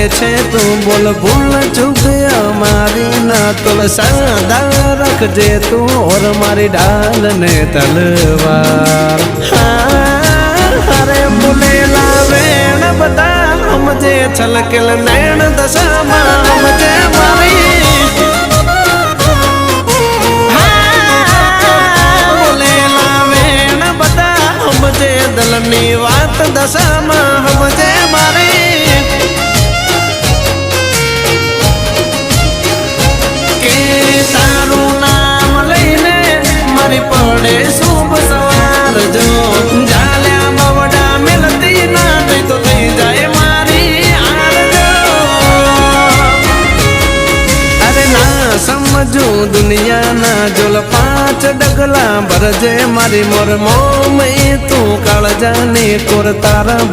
છે તું બોલ ભૂલ ચૂક અમારી ના તોલ સાદા રખજે તું ઓર મારી ઢાલ ને તલવાર અરે બોલેલા વેણ બધા સમજે છલકેલ નૈણ દશામાં સમજે મારી બોલેલા વેણ બધા સમજે દલની વાત દશામાં સમજે મારી કે તારું નામ લઈને મારી પડે શુભ સવાર જો જાલ્યા બવડા મેલતી ના થઈ તો થઈ જાય મારી આરજો અરે ના સમજુ દુનિયાના જોલ પાંચ ડગલા ભરજે મારી મોર મોમ તું કાળજાની કોર તારા